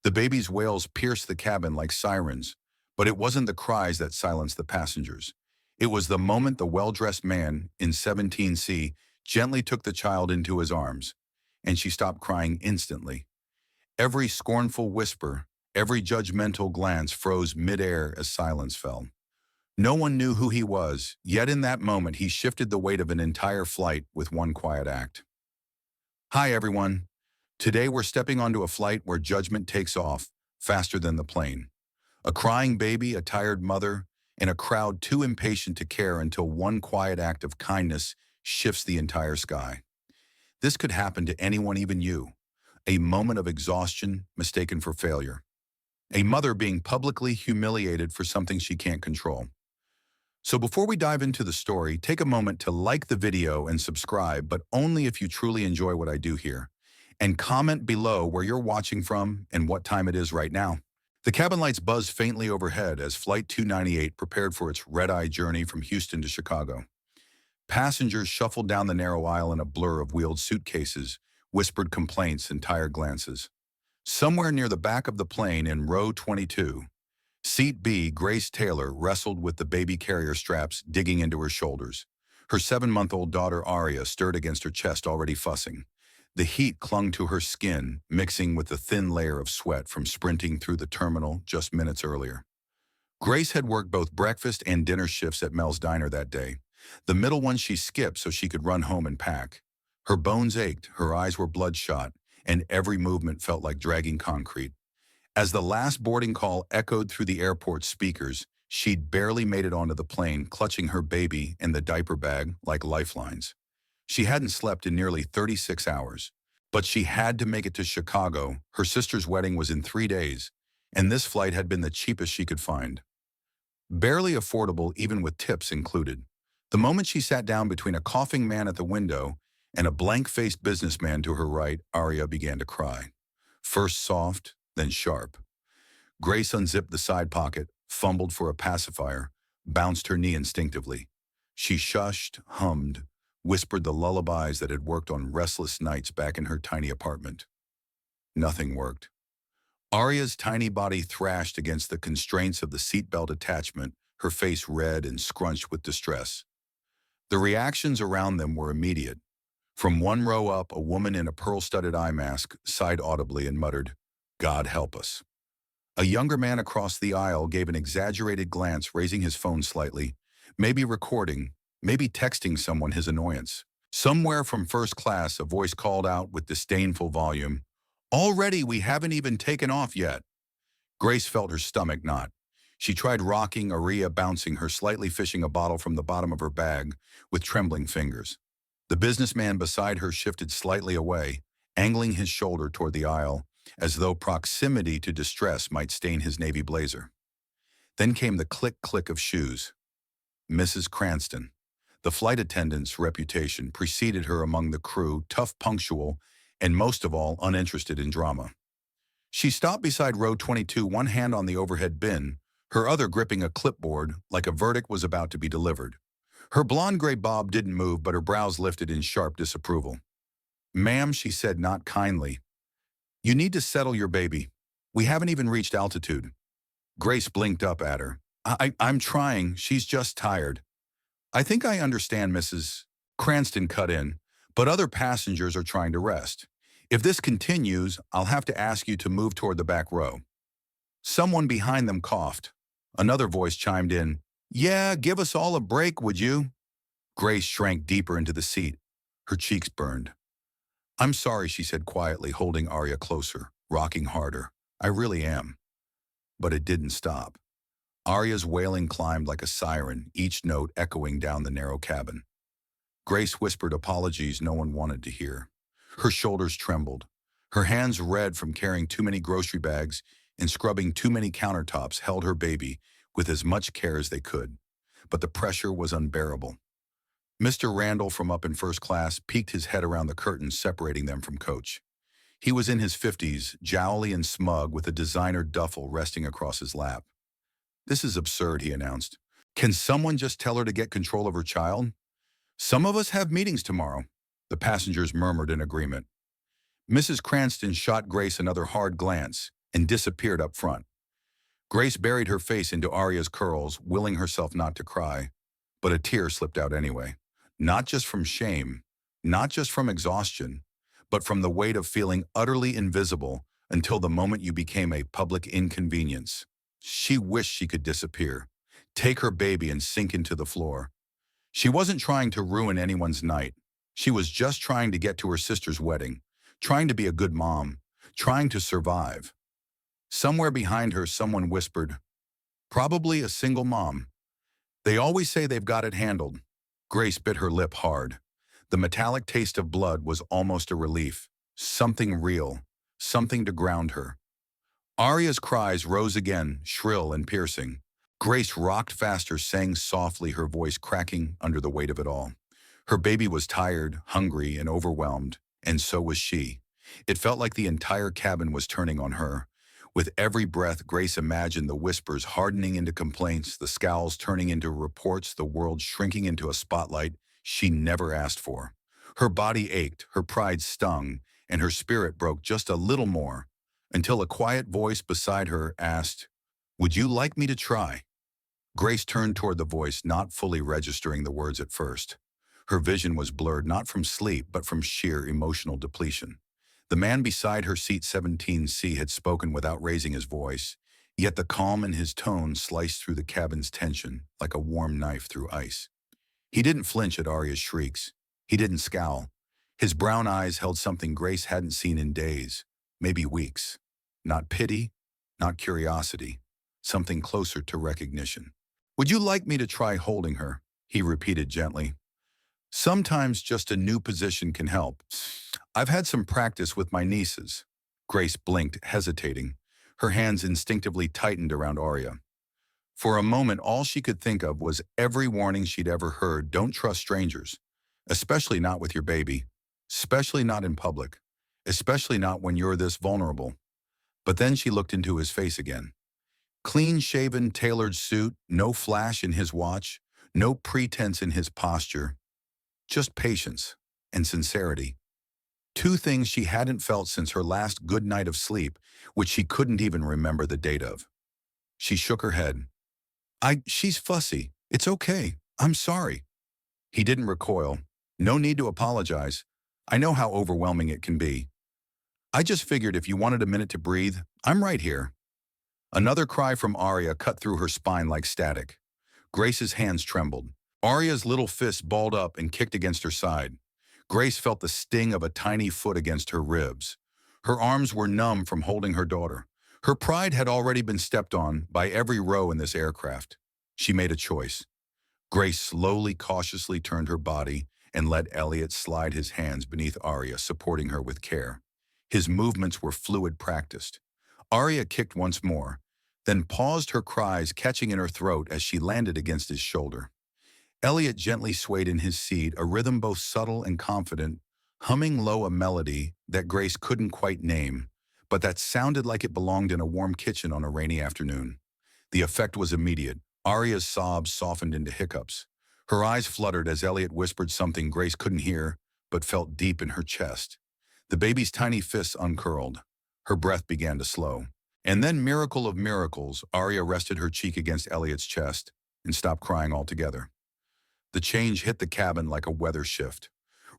The baby's wails pierced the cabin like sirens, but it wasn't the cries that silenced the passengers. It was the moment the well-dressed man in 17C gently took the child into his arms, and she stopped crying instantly. Every scornful whisper, every judgmental glance froze midair as silence fell. No one knew who he was, yet in that moment he shifted the weight of an entire flight with one quiet act. Hi everyone. Today we're stepping onto a flight where judgment takes off, faster than the plane. A crying baby, a tired mother, and a crowd too impatient to care until one quiet act of kindness shifts the entire sky. This could happen to anyone, even you. A moment of exhaustion mistaken for failure. A mother being publicly humiliated for something she can't control. So before we dive into the story, take a moment to like the video and subscribe, but only if you truly enjoy what I do here. And comment below where you're watching from and what time it is right now. The cabin lights buzzed faintly overhead as Flight 298 prepared for its red-eye journey from Houston to Chicago. Passengers shuffled down the narrow aisle in a blur of wheeled suitcases, whispered complaints, and tired glances. Somewhere near the back of the plane in row 22, Seat B, Grace Taylor wrestled with the baby carrier straps digging into her shoulders. Her 7-month-old daughter Aria stirred against her chest, already fussing. The heat clung to her skin, mixing with the thin layer of sweat from sprinting through the terminal just minutes earlier. Grace had worked both breakfast and dinner shifts at Mel's Diner that day. The middle one she skipped so she could run home and pack. Her bones ached, her eyes were bloodshot, and every movement felt like dragging concrete. As the last boarding call echoed through the airport speakers, she'd barely made it onto the plane, clutching her baby and the diaper bag like lifelines. She hadn't slept in nearly 36 hours, but she had to make it to Chicago. Her sister's wedding was in 3 days, and this flight had been the cheapest she could find. Barely affordable even with tips included. The moment she sat down between a coughing man at the window and a blank-faced businessman to her right, Aria began to cry. First soft, then sharp. Grace unzipped the side pocket, fumbled for a pacifier, bounced her knee instinctively. She shushed, hummed, whispered the lullabies that had worked on restless nights back in her tiny apartment. Nothing worked. Aria's tiny body thrashed against the constraints of the seatbelt attachment, her face red and scrunched with distress. The reactions around them were immediate. From one row up, a woman in a pearl-studded eye mask sighed audibly and muttered, "God help us." A younger man across the aisle gave an exaggerated glance, raising his phone slightly, maybe recording, maybe texting someone his annoyance. Somewhere from first class, a voice called out with disdainful volume, "Already we haven't even taken off yet." Grace felt her stomach knot. She tried rocking Aria, bouncing her, slightly fishing a bottle from the bottom of her bag with trembling fingers. The businessman beside her shifted slightly away, angling his shoulder toward the aisle, as though proximity to distress might stain his navy blazer. Then came the click-click of shoes. Mrs. Cranston. The flight attendant's reputation preceded her among the crew, tough, punctual, and most of all, uninterested in drama. She stopped beside row 22, one hand on the overhead bin, her other gripping a clipboard like a verdict was about to be delivered. Her blonde gray bob didn't move, but her brows lifted in sharp disapproval. "Ma'am," she said, not kindly, "you need to settle your baby. We haven't even reached altitude." Grace blinked up at her. I'm trying. She's just tired." "I think I understand, Mrs. Cranston cut in, but other passengers are trying to rest. If this continues, I'll have to ask you to move toward the back row." Someone behind them coughed. Another voice chimed in, "Yeah, give us all a break, would you?" Grace shrank deeper into the seat. Her cheeks burned. "I'm sorry," she said quietly, holding Aria closer, rocking harder. "I really am." But it didn't stop. Aria's wailing climbed like a siren, each note echoing down the narrow cabin. Grace whispered apologies no one wanted to hear. Her shoulders trembled. Her hands, red from carrying too many grocery bags and scrubbing too many countertops, held her baby with as much care as they could. But the pressure was unbearable. Mr. Randall from up in first class peeked his head around the curtains separating them from Coach. He was in his 50s, jowly and smug, with a designer duffel resting across his lap. "This is absurd," he announced. "Can someone just tell her to get control of her child?" "Some of us have meetings tomorrow," the passengers murmured in agreement. Mrs. Cranston shot Grace another hard glance, and disappeared up front. Grace buried her face into Arya's curls, willing herself not to cry. But a tear slipped out anyway. Not just from shame, not just from exhaustion, but from the weight of feeling utterly invisible until the moment you became a public inconvenience. She wished she could disappear, take her baby and sink into the floor. She wasn't trying to ruin anyone's night. She was just trying to get to her sister's wedding, trying to be a good mom, trying to survive. Somewhere behind her, someone whispered, "Probably a single mom. They always say they've got it handled." Grace bit her lip hard. The metallic taste of blood was almost a relief. Something real, something to ground her. Arya's cries rose again, shrill and piercing. Grace rocked faster, sang softly, her voice cracking under the weight of it all. Her baby was tired, hungry, and overwhelmed, and so was she. It felt like the entire cabin was turning on her. With every breath, Grace imagined the whispers hardening into complaints, the scowls turning into reports, the world shrinking into a spotlight she never asked for. Her body ached, her pride stung, and her spirit broke just a little more, until a quiet voice beside her asked, "Would you like me to try?" Grace turned toward the voice, not fully registering the words at first. Her vision was blurred not from sleep, but from sheer emotional depletion. The man beside her, seat 17C, had spoken without raising his voice, yet the calm in his tone sliced through the cabin's tension like a warm knife through ice. He didn't flinch at Arya's shrieks. He didn't scowl. His brown eyes held something Grace hadn't seen in days, maybe weeks. Not pity, not curiosity, something closer to recognition. "Would you like me to try holding her?" he repeated gently. "Sometimes just a new position can help. I've had some practice with my nieces." Grace blinked, hesitating. Her hands instinctively tightened around Arya. For a moment, all she could think of was every warning she'd ever heard: don't trust strangers, especially not with your baby, especially not in public, especially not when you're this vulnerable. But then she looked into his face again. Clean-shaven, tailored suit, no flash in his watch, no pretense in his posture, just patience and sincerity. Two things she hadn't felt since her last good night of sleep, which she couldn't even remember the date of. She shook her head. She's fussy. It's okay. I'm sorry." He didn't recoil. "No need to apologize. I know how overwhelming it can be. I just figured if you wanted a minute to breathe, I'm right here." Another cry from Arya cut through her spine like static. Grace's hands trembled. Arya's little fist balled up and kicked against her side. Grace felt the sting of a tiny foot against her ribs. Her arms were numb from holding her daughter. Her pride had already been stepped on by every row in this aircraft. She made a choice. Grace slowly, cautiously turned her body and let Elliot slide his hands beneath Arya, supporting her with care. His movements were fluid, practiced. Arya kicked once more, then paused, her cries catching in her throat as she landed against his shoulder. Elliot gently swayed in his seat, a rhythm both subtle and confident, humming low a melody that Grace couldn't quite name, but that sounded like it belonged in a warm kitchen on a rainy afternoon. The effect was immediate. Arya's sobs softened into hiccups. Her eyes fluttered as Elliot whispered something Grace couldn't hear, but felt deep in her chest. The baby's tiny fists uncurled. Her breath began to slow. And then, miracle of miracles, Arya rested her cheek against Elliot's chest and stopped crying altogether. The change hit the cabin like a weather shift.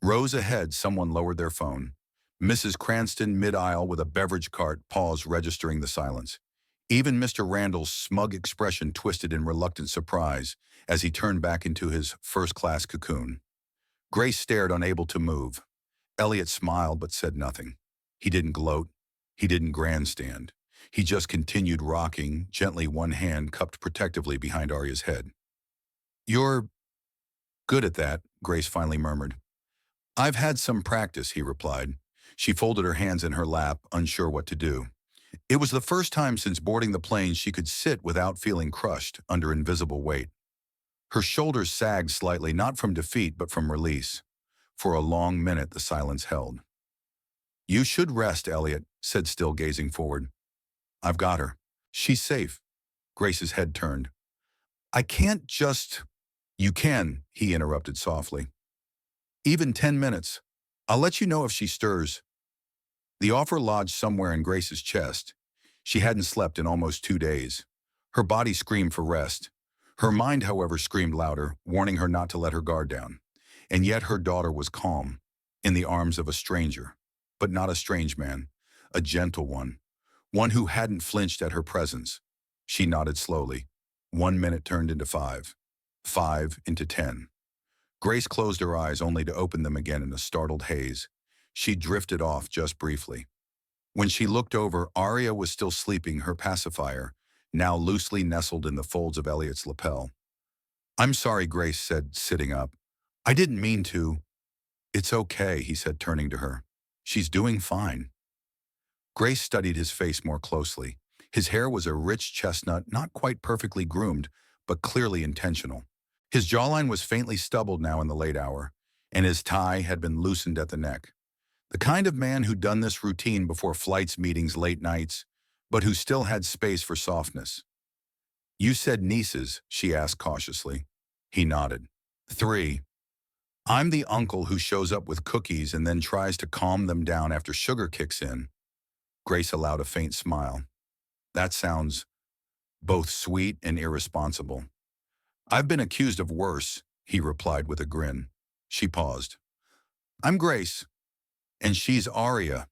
Rows ahead, someone lowered their phone. Mrs. Cranston, mid-aisle with a beverage cart, paused, registering the silence. Even Mr. Randall's smug expression twisted in reluctant surprise as he turned back into his first-class cocoon. Grace stared, unable to move. Elliot smiled but said nothing. He didn't gloat. He didn't grandstand. He just continued rocking, gently, one hand cupped protectively behind Arya's head. "You're good at that," Grace finally murmured. "I've had some practice," he replied. She folded her hands in her lap, unsure what to do. It was the first time since boarding the plane she could sit without feeling crushed under invisible weight. Her shoulders sagged slightly, not from defeat but from release. For a long minute the silence held. "You should rest," Elliot said, still gazing forward. "I've got her. She's safe." Grace's head turned. "I can't just—" "You can," he interrupted softly. "Even 10 minutes. I'll let you know if she stirs." The offer lodged somewhere in Grace's chest. She hadn't slept in almost 2 days. Her body screamed for rest. Her mind, however, screamed louder, warning her not to let her guard down. And yet her daughter was calm, in the arms of a stranger. But not a strange man, a gentle one who hadn't flinched at her presence. She nodded slowly. 1 minute turned into 5, 5 into 10. Grace closed her eyes only to open them again in a startled haze. She drifted off just briefly. When she looked over, Arya was still sleeping, her pacifier, now loosely nestled in the folds of Elliot's lapel. "I'm sorry," Grace said, sitting up. "I didn't mean to." "It's okay," he said, turning to her. "She's doing fine." Grace studied his face more closely. His hair was a rich chestnut, not quite perfectly groomed, but clearly intentional. His jawline was faintly stubbled now in the late hour, and his tie had been loosened at the neck. The kind of man who'd done this routine before flights, meetings, late nights, but who still had space for softness. "You said nieces," she asked cautiously. He nodded. "3. I'm the uncle who shows up with cookies and then tries to calm them down after sugar kicks in." Grace allowed a faint smile. "That sounds both sweet and irresponsible." "I've been accused of worse," he replied with a grin. She paused. "I'm Grace, and she's Arya."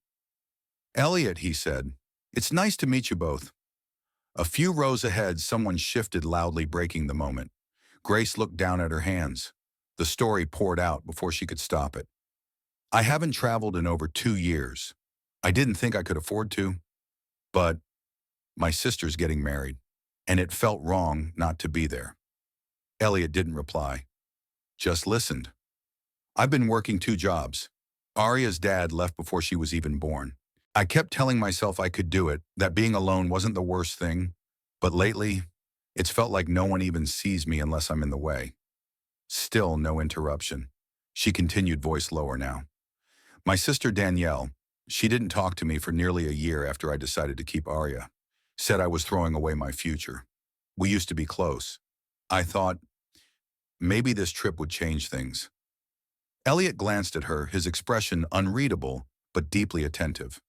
"Elliot," he said. "It's nice to meet you both." A few rows ahead, someone shifted loudly, breaking the moment. Grace looked down at her hands. The story poured out before she could stop it. "I haven't traveled in over 2 years. I didn't think I could afford to. But my sister's getting married, and it felt wrong not to be there." Elliot didn't reply, just listened. "I've been working 2 jobs. Arya's dad left before she was even born. I kept telling myself I could do it, that being alone wasn't the worst thing. But lately, it's felt like no one even sees me unless I'm in the way." Still no interruption. She continued, voice lower now. "My sister Danielle, she didn't talk to me for nearly a year after I decided to keep Arya. Said I was throwing away my future. We used to be close. I thought maybe this trip would change things." Elliot glanced at her, his expression unreadable but deeply attentive.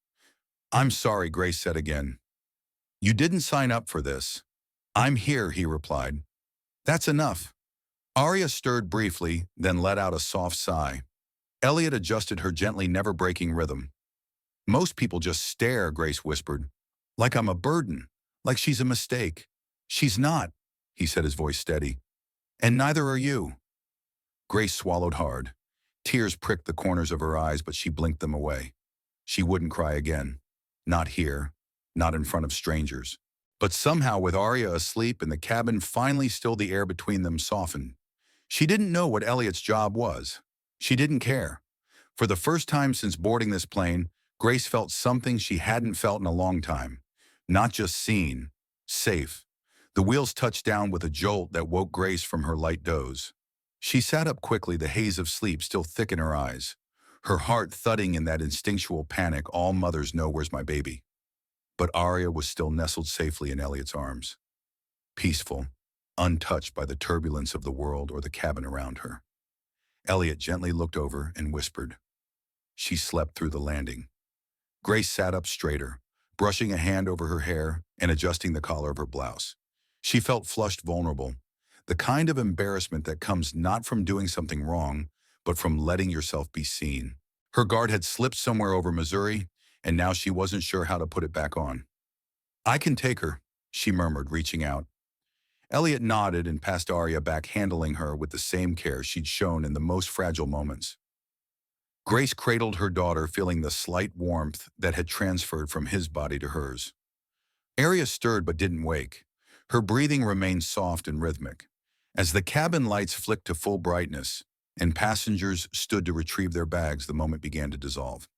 "I'm sorry," Grace said again. "You didn't sign up for this." "I'm here," he replied. "That's enough." Arya stirred briefly, then let out a soft sigh. Elliot adjusted her gently, never-breaking rhythm. "Most people just stare," Grace whispered. "Like I'm a burden, like she's a mistake." "She's not," he said, his voice steady. "And neither are you." Grace swallowed hard. Tears pricked the corners of her eyes, but she blinked them away. She wouldn't cry again. Not here, not in front of strangers. But somehow, with Arya asleep in the cabin, finally still, the air between them softened. She didn't know what Elliot's job was. She didn't care. For the first time since boarding this plane, Grace felt something she hadn't felt in a long time. Not just seen, safe. The wheels touched down with a jolt that woke Grace from her light doze. She sat up quickly, the haze of sleep still thick in her eyes. Her heart thudding in that instinctual panic all mothers know, where's my baby? But Arya was still nestled safely in Elliot's arms. Peaceful, untouched by the turbulence of the world or the cabin around her. Elliot gently looked over and whispered. She slept through the landing. Grace sat up straighter, brushing a hand over her hair and adjusting the collar of her blouse. She felt flushed, vulnerable, the kind of embarrassment that comes not from doing something wrong, but from letting yourself be seen. Her guard had slipped somewhere over Missouri, and now she wasn't sure how to put it back on. "I can take her," she murmured, reaching out. Elliot nodded and passed Arya back, handling her with the same care she'd shown in the most fragile moments. Grace cradled her daughter, feeling the slight warmth that had transferred from his body to hers. Arya stirred but didn't wake. Her breathing remained soft and rhythmic. As the cabin lights flicked to full brightness and passengers stood to retrieve their bags, the moment began to dissolve.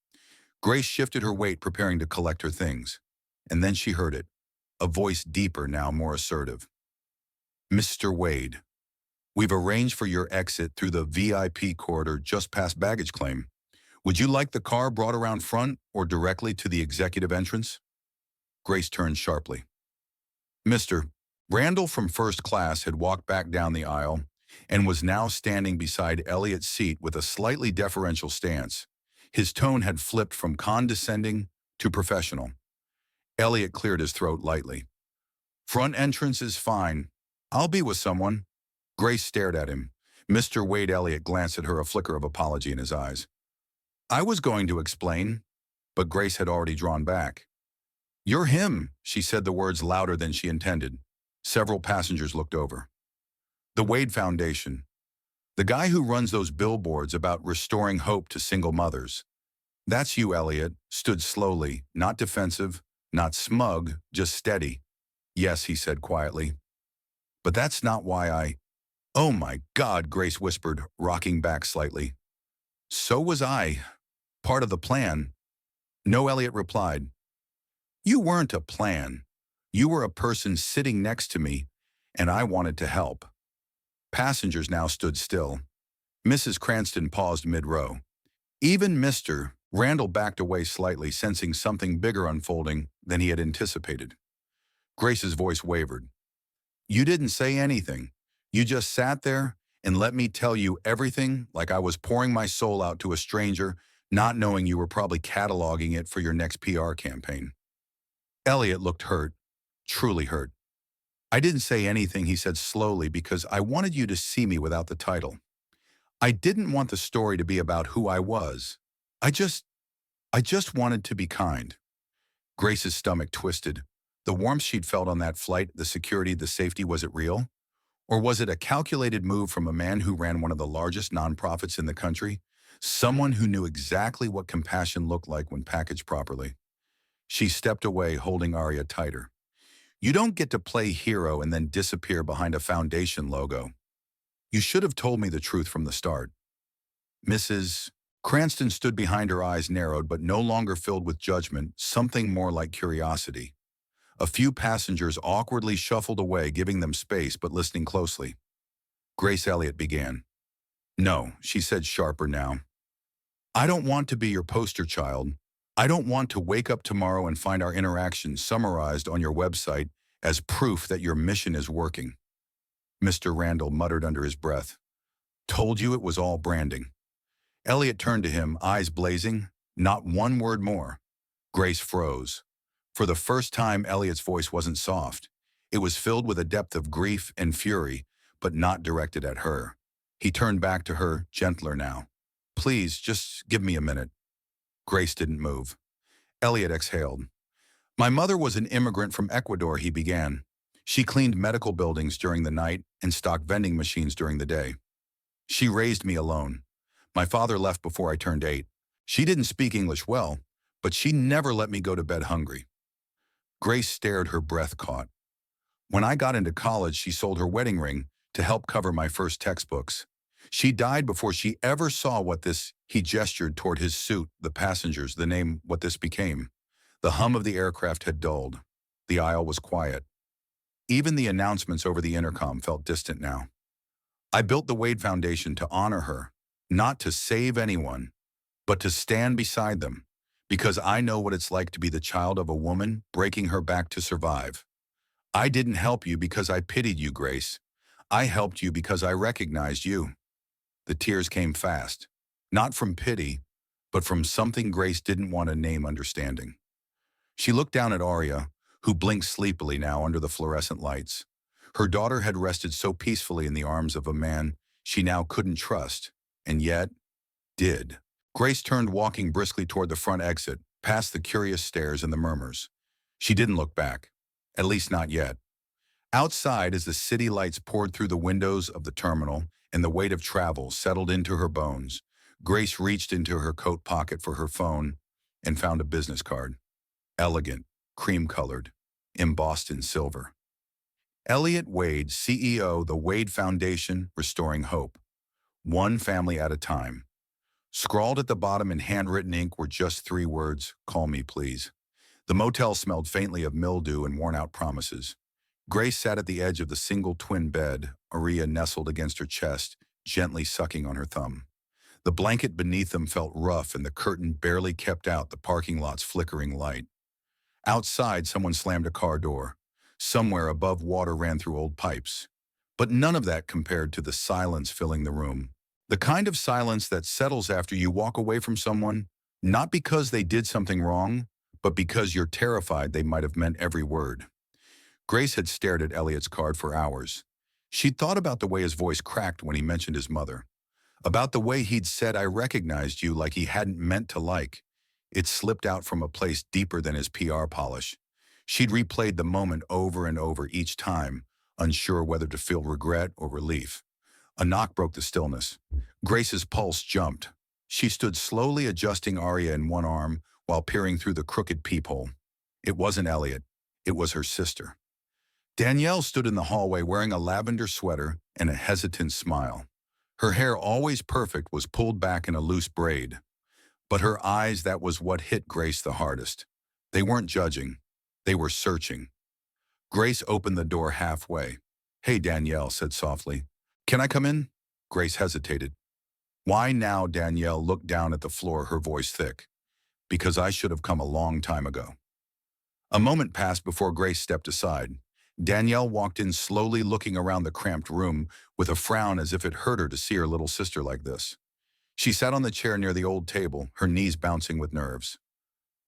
Grace shifted her weight, preparing to collect her things. And then she heard it, a voice deeper, now more assertive. "Mr. Wade, we've arranged for your exit through the VIP corridor just past baggage claim. Would you like the car brought around front or directly to the executive entrance?" Grace turned sharply. Mr. Randall from first class had walked back down the aisle and was now standing beside Elliot's seat with a slightly deferential stance. His tone had flipped from condescending to professional. Elliot cleared his throat lightly. Front entrance is fine. I'll be with someone. Grace stared at him. Mr. Wade. Elliot glanced at her, a flicker of apology in his eyes. I was going to explain, but Grace had already drawn back. You're him, she said the words louder than she intended. Several passengers looked over. The Wade Foundation. The guy who runs those billboards about restoring hope to single mothers. That's you, Elliot, stood slowly, not defensive, not smug, just steady. Yes, he said quietly. But that's not why I... Oh my God, Grace whispered, rocking back slightly. So was I. Part of the plan. No, Elliot replied. You weren't a plan. You were a person sitting next to me, and I wanted to help. Passengers now stood still. Mrs. Cranston paused mid-row. Even Mr. Randall backed away slightly, sensing something bigger unfolding than he had anticipated. Grace's voice wavered. You didn't say anything. You just sat there and let me tell you everything like I was pouring my soul out to a stranger, not knowing you were probably cataloging it for your next PR campaign. Elliot looked hurt, truly hurt. I didn't say anything, he said slowly, because I wanted you to see me without the title. I didn't want the story to be about who I was. I just wanted to be kind. Grace's stomach twisted. The warmth she'd felt on that flight, the security, the safety, was it real? Or was it a calculated move from a man who ran one of the largest nonprofits in the country? Someone who knew exactly what compassion looked like when packaged properly. She stepped away, holding Arya tighter. You don't get to play hero and then disappear behind a foundation logo. You should have told me the truth from the start. Mrs. Cranston stood behind, her eyes narrowed but no longer filled with judgment, something more like curiosity. A few passengers awkwardly shuffled away, giving them space but listening closely. Grace Elliott began. No, she said sharper now. I don't want to be your poster child. I don't want to wake up tomorrow and find our interaction summarized on your website as proof that your mission is working. Mr. Randall muttered under his breath. Told you it was all branding. Elliot turned to him, eyes blazing. Not one word more. Grace froze. For the first time, Elliot's voice wasn't soft. It was filled with a depth of grief and fury, but not directed at her. He turned back to her, gentler now. Please, just give me a minute. Grace didn't move. Elliot exhaled. My mother was an immigrant from Ecuador, he began. She cleaned medical buildings during the night and stocked vending machines during the day. She raised me alone. My father left before I turned 8. She didn't speak English well, but she never let me go to bed hungry. Grace stared, her breath caught. When I got into college, she sold her wedding ring to help cover my first textbooks. She died before she ever saw what this, he gestured toward his suit, the passengers, the name, what this became. The hum of the aircraft had dulled. The aisle was quiet. Even the announcements over the intercom felt distant now. I built the Wade Foundation to honor her, not to save anyone, but to stand beside them, because I know what it's like to be the child of a woman breaking her back to survive. I didn't help you because I pitied you, Grace. I helped you because I recognized you. The tears came fast, not from pity, but from something Grace didn't want to name, understanding. She looked down at Arya, who blinked sleepily now under the fluorescent lights. Her daughter had rested so peacefully in the arms of a man she now couldn't trust, and yet did. Grace turned, walking briskly toward the front exit, past the curious stares and the murmurs. She didn't look back, at least not yet. Outside, as the city lights poured through the windows of the terminal and the weight of travel settled into her bones, Grace reached into her coat pocket for her phone and found a business card. Elegant, cream-colored, embossed in silver. Elliot Wade, CEO, the Wade Foundation, Restoring Hope. One family at a time. Scrawled at the bottom in handwritten ink were just 3 words, call me please. The motel smelled faintly of mildew and worn-out promises. Grace sat at the edge of the single twin bed, Arya nestled against her chest, gently sucking on her thumb. The blanket beneath them felt rough and the curtain barely kept out the parking lot's flickering light. Outside, someone slammed a car door. Somewhere above, water ran through old pipes. But none of that compared to the silence filling the room. The kind of silence that settles after you walk away from someone, not because they did something wrong, but because you're terrified they might have meant every word. Grace had stared at Elliot's card for hours. She'd thought about the way his voice cracked when he mentioned his mother, about the way he'd said, "I recognized you," like he hadn't meant to like. It slipped out from a place deeper than his PR polish. She'd replayed the moment over and over each time, unsure whether to feel regret or relief. A knock broke the stillness. Grace's pulse jumped. She stood slowly adjusting Arya in one arm while peering through the crooked peephole. It wasn't Elliot. It was her sister. Danielle stood in the hallway wearing a lavender sweater and a hesitant smile. Her hair, always perfect, was pulled back in a loose braid. But her eyes, that was what hit Grace the hardest. They weren't judging. They were searching. Grace opened the door halfway. "Hey," Danielle said softly. "Can I come in?" Grace hesitated. "Why now?" Danielle looked down at the floor, her voice thick. "Because I should have come a long time ago." A moment passed before Grace stepped aside. Danielle walked in slowly, looking around the cramped room with a frown as if it hurt her to see her little sister like this. She sat on the chair near the old table, her knees bouncing with nerves.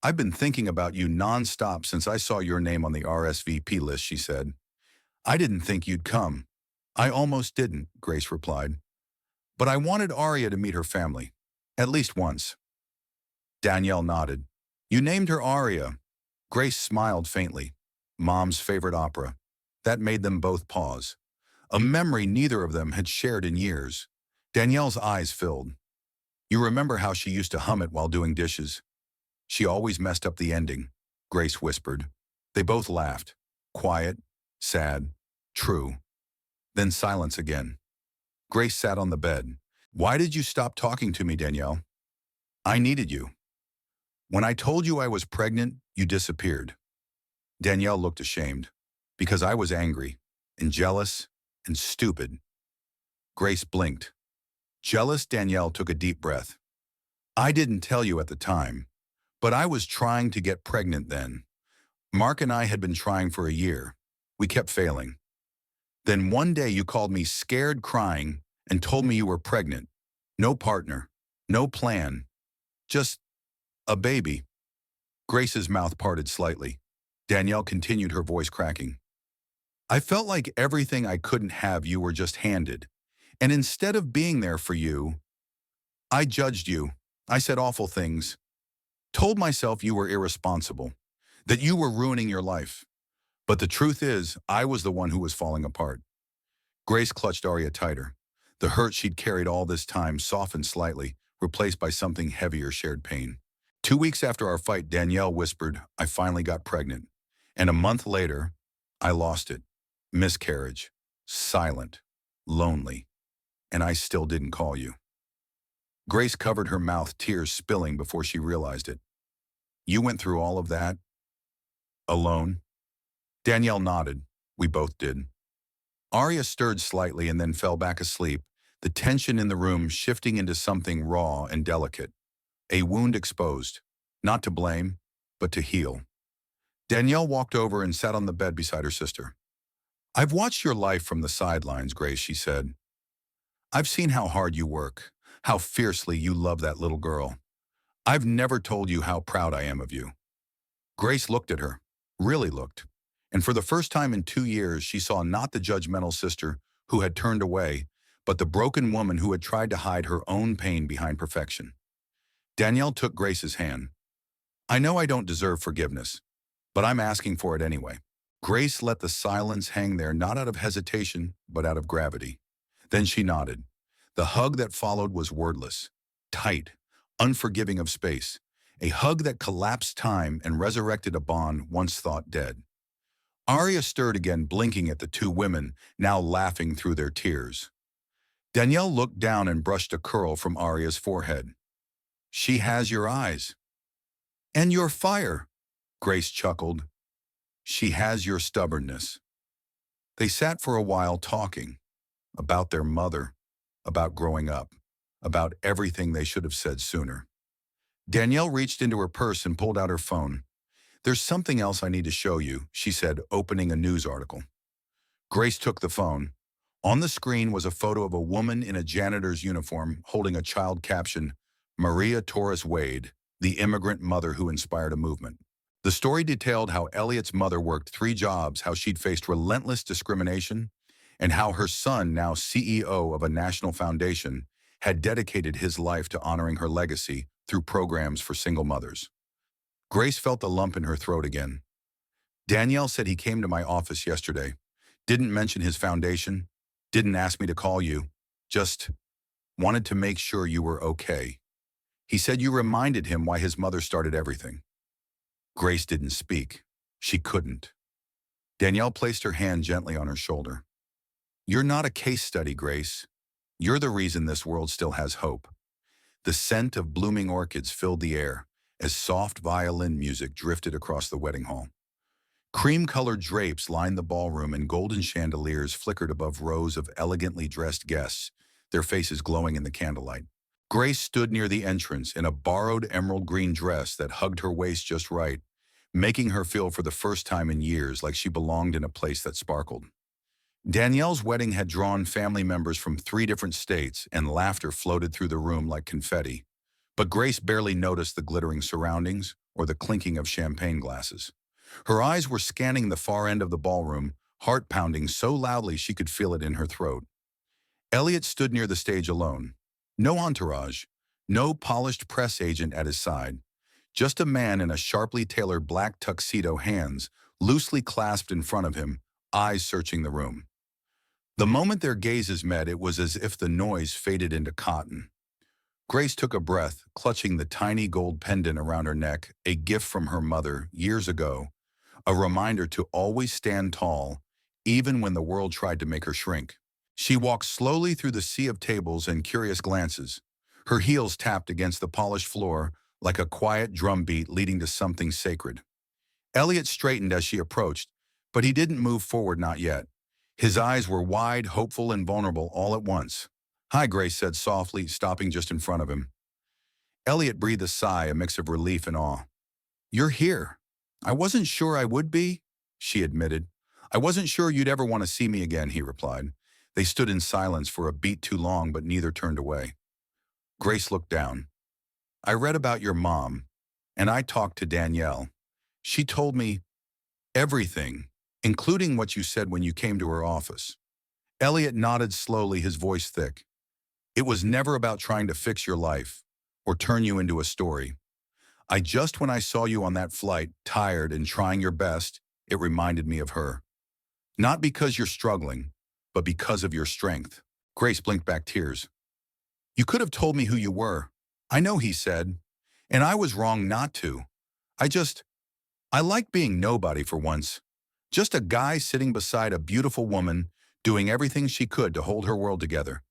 "I've been thinking about you nonstop since I saw your name on the RSVP list," she said. "I didn't think you'd come." "I almost didn't," Grace replied. "But I wanted Arya to meet her family. At least once." Danielle nodded. "You named her Arya." Grace smiled faintly. Mom's favorite opera. That made them both pause. A memory neither of them had shared in years. Danielle's eyes filled. "You remember how she used to hum it while doing dishes?" "She always messed up the ending," Grace whispered. They both laughed. Quiet, sad, true. Then silence again. Grace sat on the bed. "Why did you stop talking to me, Danielle?" "I needed you. When I told you I was pregnant, you disappeared." Danielle looked ashamed. "Because I was angry, and jealous, and stupid." Grace blinked. Jealous? Danielle took a deep breath. "I didn't tell you at the time, but I was trying to get pregnant then. Mark and I had been trying for a year. We kept failing. Then one day you called me scared, crying, and told me you were pregnant. No partner, no plan, just a baby." Grace's mouth parted slightly. Danielle continued, her voice cracking. "I felt like everything I couldn't have you were just handed. And instead of being there for you, I judged you. I said awful things. Told myself you were irresponsible, that you were ruining your life. But the truth is, I was the one who was falling apart." Grace clutched Arya tighter. The hurt she'd carried all this time softened slightly, replaced by something heavier, shared pain. "2 weeks after our fight," Danielle whispered, "I finally got pregnant. And a month later, I lost it. Miscarriage. Silent. Lonely. And I still didn't call you." Grace covered her mouth, tears spilling before she realized it. "You went through all of that? Alone?" Danielle nodded. "We both did." Arya stirred slightly and then fell back asleep, the tension in the room shifting into something raw and delicate. A wound exposed, not to blame, but to heal. Danielle walked over and sat on the bed beside her sister. "I've watched your life from the sidelines, Grace," she said. "I've seen how hard you work, how fiercely you love that little girl. I've never told you how proud I am of you." Grace looked at her, really looked, and for the first time in 2 years she saw not the judgmental sister who had turned away, but the broken woman who had tried to hide her own pain behind perfection. Danielle took Grace's hand. "I know I don't deserve forgiveness, but I'm asking for it anyway." Grace let the silence hang there, not out of hesitation, but out of gravity. Then she nodded. The hug that followed was wordless, tight, unforgiving of space, a hug that collapsed time and resurrected a bond once thought dead. Arya stirred again, blinking at the two women, now laughing through their tears. Danielle looked down and brushed a curl from Arya's forehead. "She has your eyes." "And your fire," Grace chuckled. "She has your stubbornness." They sat for a while talking about their mother, about growing up, about everything they should have said sooner. Danielle reached into her purse and pulled out her phone. "There's something else I need to show you," she said, opening a news article. Grace took the phone. On the screen was a photo of a woman in a janitor's uniform holding a child captioned, "Maria Torres Wade, the immigrant mother who inspired a movement." The story detailed how Elliot's mother worked 3 jobs, how she'd faced relentless discrimination, and how her son, now CEO of a national foundation, had dedicated his life to honoring her legacy through programs for single mothers. Grace felt the lump in her throat again. Danielle said he came to my office yesterday. Didn't mention his foundation. Didn't ask me to call you. Just wanted to make sure you were okay. He said you reminded him why his mother started everything. Grace didn't speak. She couldn't. Danielle placed her hand gently on her shoulder. You're not a case study, Grace. You're the reason this world still has hope. The scent of blooming orchids filled the air as soft violin music drifted across the wedding hall. Cream-colored drapes lined the ballroom and golden chandeliers flickered above rows of elegantly dressed guests, their faces glowing in the candlelight. Grace stood near the entrance in a borrowed emerald green dress that hugged her waist just right, making her feel for the first time in years like she belonged in a place that sparkled. Danielle's wedding had drawn family members from 3 different states, and laughter floated through the room like confetti. But Grace barely noticed the glittering surroundings or the clinking of champagne glasses. Her eyes were scanning the far end of the ballroom, heart pounding so loudly she could feel it in her throat. Elliot stood near the stage alone. No entourage, no polished press agent at his side. Just a man in a sharply tailored black tuxedo, hands loosely clasped in front of him, eyes searching the room. The moment their gazes met, it was as if the noise faded into cotton. Grace took a breath, clutching the tiny gold pendant around her neck, a gift from her mother years ago, a reminder to always stand tall, even when the world tried to make her shrink. She walked slowly through the sea of tables and curious glances. Her heels tapped against the polished floor like a quiet drumbeat leading to something sacred. Elliot straightened as she approached, but he didn't move forward, not yet. His eyes were wide, hopeful, and vulnerable all at once. Hi, Grace said softly, stopping just in front of him. Elliot breathed a sigh, a mix of relief and awe. You're here. I wasn't sure I would be, she admitted. I wasn't sure you'd ever want to see me again, he replied. They stood in silence for a beat too long, but neither turned away. Grace looked down. I read about your mom, and I talked to Danielle. She told me everything, including what you said when you came to her office. Elliot nodded slowly, his voice thick. It was never about trying to fix your life or turn you into a story. When I saw you on that flight, tired and trying your best, it reminded me of her. Not because you're struggling, but because of your strength. Grace blinked back tears. You could have told me who you were. I know, he said, and I was wrong not to. I like being nobody for once. Just a guy sitting beside a beautiful woman, doing everything she could to hold her world together.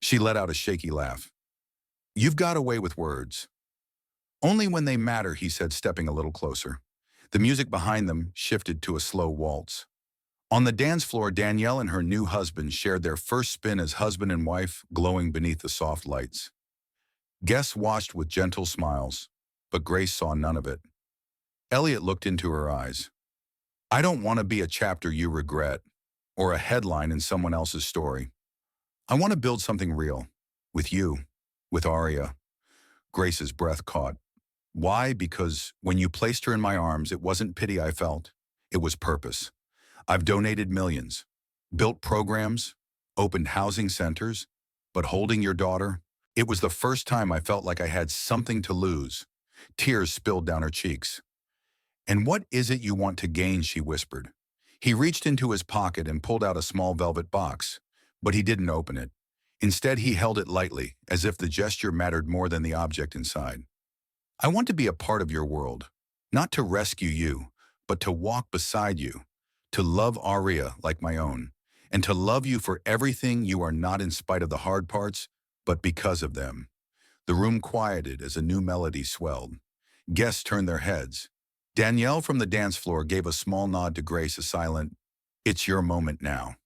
She let out a shaky laugh. You've got a way with words. Only when they matter, he said, stepping a little closer. The music behind them shifted to a slow waltz. On the dance floor, Danielle and her new husband shared their first spin as husband and wife, glowing beneath the soft lights. Guests watched with gentle smiles, but Grace saw none of it. Elliot looked into her eyes. I don't want to be a chapter you regret, or a headline in someone else's story. I want to build something real, with you, with Aria. Grace's breath caught. Why? Because when you placed her in my arms, it wasn't pity I felt. It was purpose. I've donated millions, built programs, opened housing centers, but holding your daughter, it was the first time I felt like I had something to lose. Tears spilled down her cheeks. And what is it you want to gain, she whispered. He reached into his pocket and pulled out a small velvet box, but he didn't open it. Instead, he held it lightly, as if the gesture mattered more than the object inside. I want to be a part of your world, not to rescue you, but to walk beside you, to love Aria like my own, and to love you for everything you are not, in spite of the hard parts, but because of them. The room quieted as a new melody swelled. Guests turned their heads. Danielle from the dance floor gave a small nod to Grace, a silent, "It's your moment now."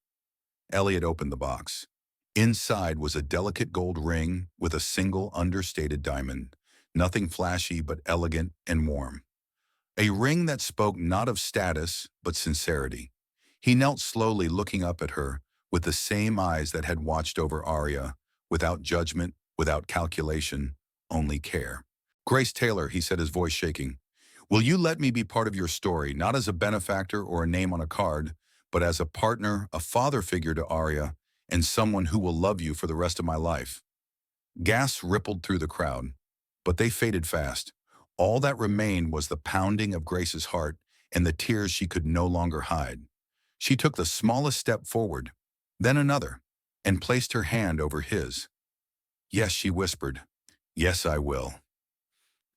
Elliot opened the box. Inside was a delicate gold ring with a single understated diamond, nothing flashy but elegant and warm. A ring that spoke not of status but sincerity. He knelt slowly, looking up at her with the same eyes that had watched over Aria, without judgment, without calculation, only care. Grace Taylor, he said, his voice shaking. Will you let me be part of your story, not as a benefactor or a name on a card, but as a partner, a father figure to Arya, and someone who will love you for the rest of my life? Gasps rippled through the crowd, but they faded fast. All that remained was the pounding of Grace's heart and the tears she could no longer hide. She took the smallest step forward, then another, and placed her hand over his. Yes, she whispered. Yes, I will.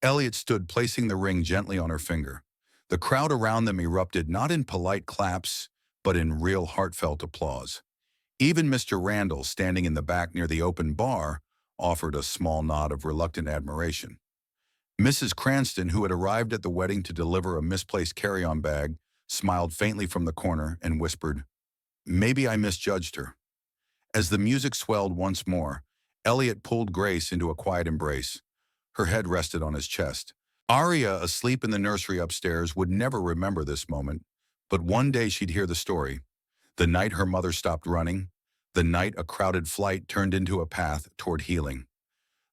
Elliot stood, placing the ring gently on her finger. The crowd around them erupted not in polite claps, but in real heartfelt applause. Even Mr. Randall, standing in the back near the open bar, offered a small nod of reluctant admiration. Mrs. Cranston, who had arrived at the wedding to deliver a misplaced carry-on bag, smiled faintly from the corner and whispered, "Maybe I misjudged her." As the music swelled once more, Elliot pulled Grace into a quiet embrace. Her head rested on his chest. Arya, asleep in the nursery upstairs, would never remember this moment, but one day she'd hear the story. The night her mother stopped running, the night a crowded flight turned into a path toward healing.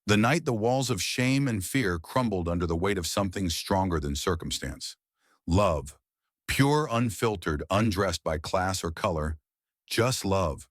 The night the walls of shame and fear crumbled under the weight of something stronger than circumstance. Love. Pure, unfiltered, undressed by class or color. Just love.